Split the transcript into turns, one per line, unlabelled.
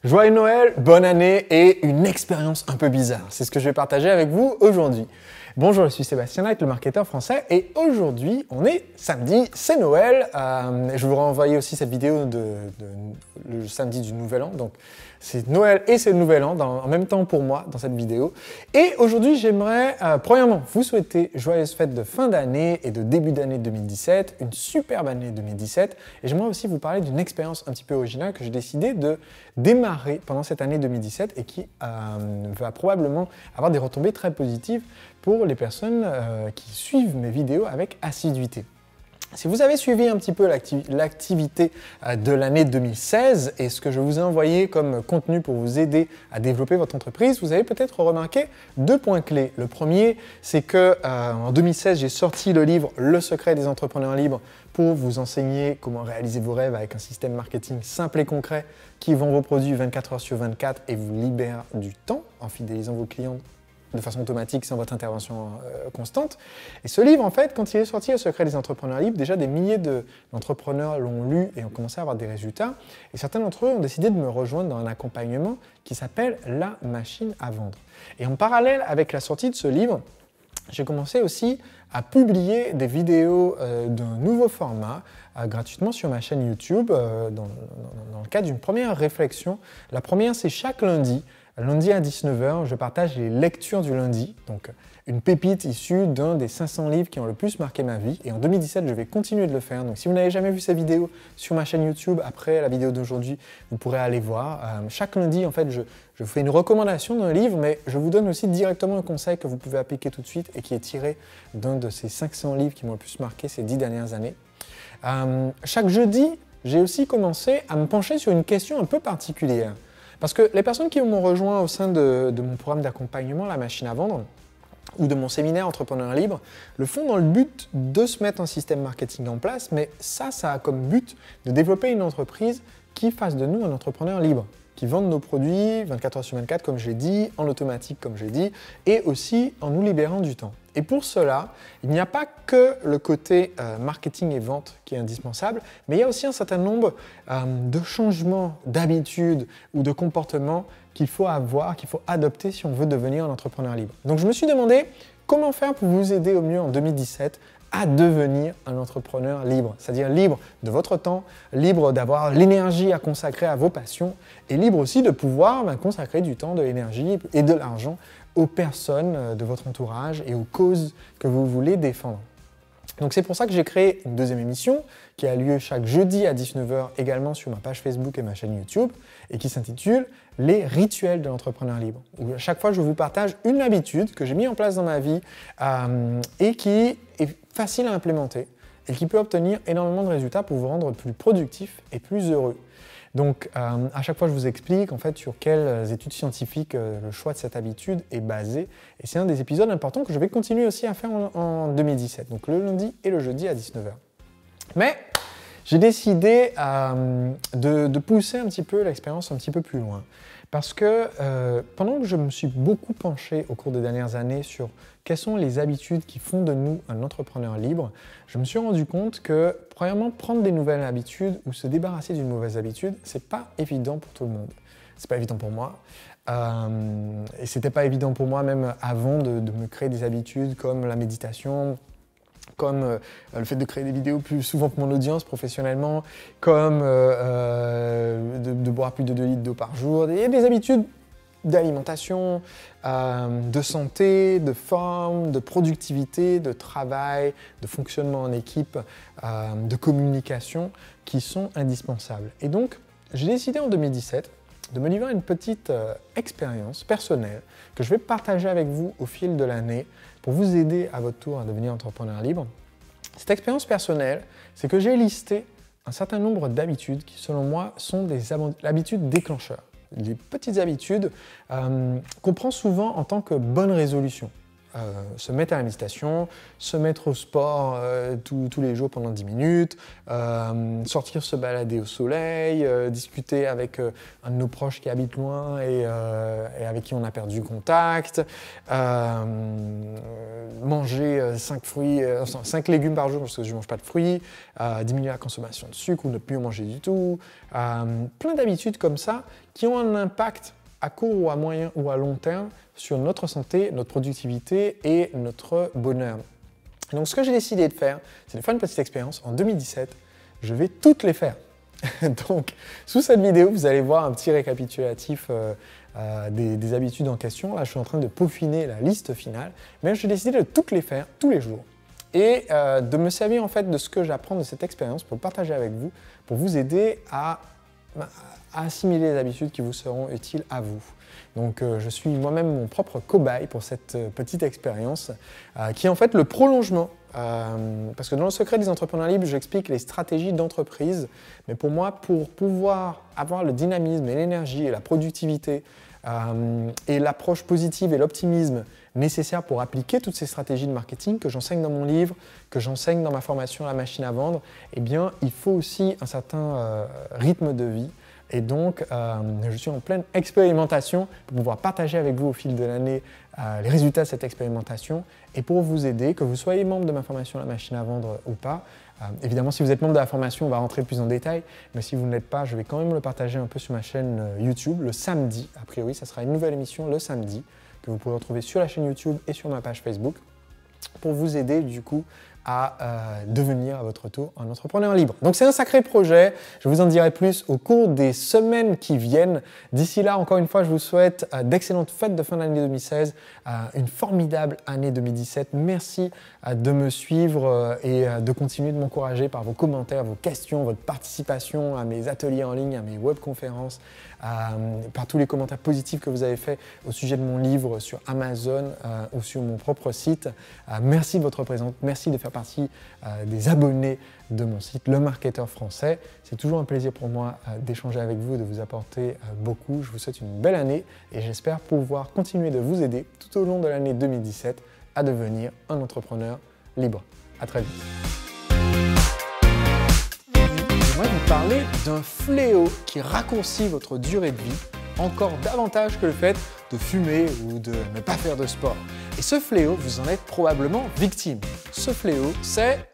Joyeux Noël, bonne année et une expérience un peu bizarre. C'est ce que je vais partager avec vous aujourd'hui. Bonjour, je suis Sébastien Knight, le marketeur français, et aujourd'hui, on est samedi, c'est Noël. Je vais vous renvoyer aussi cette vidéo le samedi du Nouvel An. Donc, c'est Noël et c'est le Nouvel An en même temps pour moi dans cette vidéo. Et aujourd'hui, j'aimerais, premièrement, vous souhaiter joyeuses fêtes de fin d'année et de début d'année 2017, une superbe année 2017. Et j'aimerais aussi vous parler d'une expérience un petit peu originale que j'ai décidé de démarrer pendant cette année 2017 et qui va probablement avoir des retombées très positives pour les personnes qui suivent mes vidéos avec assiduité. Si vous avez suivi un petit peu l'activité de l'année 2016 et ce que je vous ai envoyé comme contenu pour vous aider à développer votre entreprise, vous avez peut-être remarqué deux points clés. Le premier, c'est que en 2016, j'ai sorti le livre Le secret des entrepreneurs libres pour vous enseigner comment réaliser vos rêves avec un système marketing simple et concret qui vend vos produits 24 heures sur 24 et vous libère du temps en fidélisant vos clients de façon automatique, sans votre intervention constante. Et ce livre, en fait, quand il est sorti, Le secret des entrepreneurs libres, déjà des milliers d'entrepreneurs l'ont lu et ont commencé à avoir des résultats. Et certains d'entre eux ont décidé de me rejoindre dans un accompagnement qui s'appelle La machine à vendre. Et en parallèle avec la sortie de ce livre, j'ai commencé aussi à publier des vidéos d'un nouveau format gratuitement sur ma chaîne YouTube dans le cadre d'une première réflexion. La première, c'est chaque lundi. Lundi à 19h, je partage les lectures du lundi, donc une pépite issue d'un des 500 livres qui ont le plus marqué ma vie. Et en 2017, je vais continuer de le faire. Donc si vous n'avez jamais vu ces vidéos sur ma chaîne YouTube, après la vidéo d'aujourd'hui, vous pourrez aller voir. Chaque lundi, en fait, je vous fais une recommandation d'un livre, mais je vous donne aussi directement un conseil que vous pouvez appliquer tout de suite et qui est tiré d'un de ces 500 livres qui m'ont le plus marqué ces 10 dernières années. Chaque jeudi, j'ai aussi commencé à me pencher sur une question un peu particulière. Parce que les personnes qui m'ont rejoint au sein de mon programme d'accompagnement, La machine à vendre, ou de mon séminaire Entrepreneur libre, le font dans le but de se mettre un système marketing en place, mais ça a comme but de développer une entreprise qui fasse de nous un entrepreneur libre, qui vende nos produits 24 heures sur 24, comme je l'ai dit, en automatique, comme je l'ai dit, et aussi en nous libérant du temps. Et pour cela, il n'y a pas que le côté marketing et vente qui est indispensable, mais il y a aussi un certain nombre de changements d'habitude ou de comportements qu'il faut avoir, qu'il faut adopter si on veut devenir un entrepreneur libre. Donc je me suis demandé comment faire pour vous aider au mieux en 2017 à devenir un entrepreneur libre, c'est-à-dire libre de votre temps, libre d'avoir l'énergie à consacrer à vos passions et libre aussi de pouvoir consacrer du temps, de l'énergie et de l'argent aux personnes de votre entourage et aux causes que vous voulez défendre. Donc c'est pour ça que j'ai créé une deuxième émission qui a lieu chaque jeudi à 19h également sur ma page Facebook et ma chaîne YouTube et qui s'intitule « Les rituels de l'entrepreneur libre » où à chaque fois je vous partage une habitude que j'ai mis en place dans ma vie et qui est facile à implémenter et qui peut obtenir énormément de résultats pour vous rendre plus productif et plus heureux. Donc, à chaque fois, je vous explique en fait sur quelles études scientifiques le choix de cette habitude est basé. Et c'est un des épisodes importants que je vais continuer aussi à faire en 2017, donc le lundi et le jeudi à 19h. Mais j'ai décidé de pousser un petit peu l'expérience un petit peu plus loin. Parce que pendant que je me suis beaucoup penché au cours des dernières années sur quelles sont les habitudes qui font de nous un entrepreneur libre, je me suis rendu compte que, premièrement, prendre des nouvelles habitudes ou se débarrasser d'une mauvaise habitude, c'est pas évident pour tout le monde. C'est pas évident pour moi. Et c'était pas évident pour moi même avant de me créer des habitudes comme la méditation, comme le fait de créer des vidéos plus souvent pour mon audience professionnellement, comme de boire plus de 2 litres d'eau par jour, et des habitudes d'alimentation, de santé, de forme, de productivité, de travail, de fonctionnement en équipe, de communication qui sont indispensables. Et donc, j'ai décidé en 2017 de me livrer une petite expérience personnelle que je vais partager avec vous au fil de l'année pour vous aider à votre tour à devenir entrepreneur libre. Cette expérience personnelle, c'est que j'ai listé un certain nombre d'habitudes qui, selon moi, sont des habitudes déclencheurs. Les petites habitudes qu'on prend souvent en tant que bonne résolution. se mettre à la méditation, se mettre au sport tous les jours pendant 10 minutes, sortir se balader au soleil, discuter avec un de nos proches qui habite loin et avec qui on a perdu contact, manger 5 légumes par jour parce que je ne mange pas de fruits, diminuer la consommation de sucre ou ne plus en manger du tout, plein d'habitudes comme ça qui ont un impact à court ou à moyen ou à long terme sur notre santé, notre productivité et notre bonheur. Donc ce que j'ai décidé de faire, c'est de faire une petite expérience. En 2017, je vais toutes les faire. Donc sous cette vidéo, vous allez voir un petit récapitulatif des habitudes en question. Là, je suis en train de peaufiner la liste finale, mais j'ai décidé de toutes les faire tous les jours et de me servir en fait de ce que j'apprends de cette expérience pour partager avec vous, pour vous aider à assimiler les habitudes qui vous seront utiles à vous. Donc je suis moi-même mon propre cobaye pour cette petite expérience qui est en fait le prolongement. Parce que dans le secret des entrepreneurs libres, j'explique les stratégies d'entreprise, mais pour moi, pour pouvoir avoir le dynamisme et l'énergie et la productivité et l'approche positive et l'optimisme nécessaires pour appliquer toutes ces stratégies de marketing que j'enseigne dans mon livre, que j'enseigne dans ma formation La Machine à Vendre, eh bien, il faut aussi un certain rythme de vie. Et donc, je suis en pleine expérimentation pour pouvoir partager avec vous au fil de l'année les résultats de cette expérimentation et pour vous aider, que vous soyez membre de ma formation La Machine à Vendre ou pas. Évidemment, si vous êtes membre de la formation, on va rentrer plus en détail, mais si vous ne l'êtes pas, je vais quand même le partager un peu sur ma chaîne YouTube le samedi. A priori, ça sera une nouvelle émission le samedi que vous pourrez retrouver sur la chaîne YouTube et sur ma page Facebook pour vous aider du coup à devenir à votre tour un entrepreneur libre. Donc c'est un sacré projet, je vous en dirai plus au cours des semaines qui viennent. D'ici là, encore une fois, je vous souhaite d'excellentes fêtes de fin d'année 2016, une formidable année 2017. Merci de me suivre et de continuer de m'encourager par vos commentaires, vos questions, votre participation à mes ateliers en ligne, à mes webconférences, par tous les commentaires positifs que vous avez faits au sujet de mon livre sur Amazon ou sur mon propre site. Merci de votre présence, merci de faire partie des abonnés de mon site Le Marketeur Français. C'est toujours un plaisir pour moi d'échanger avec vous et de vous apporter beaucoup. Je vous souhaite une belle année et j'espère pouvoir continuer de vous aider tout au long de l'année 2017 à devenir un entrepreneur libre. À très vite. J'aimerais vous parler d'un fléau qui raccourcit votre durée de vie encore davantage que le fait de fumer ou de ne pas faire de sport. Et ce fléau, vous en êtes probablement victime. Ce fléau, c'est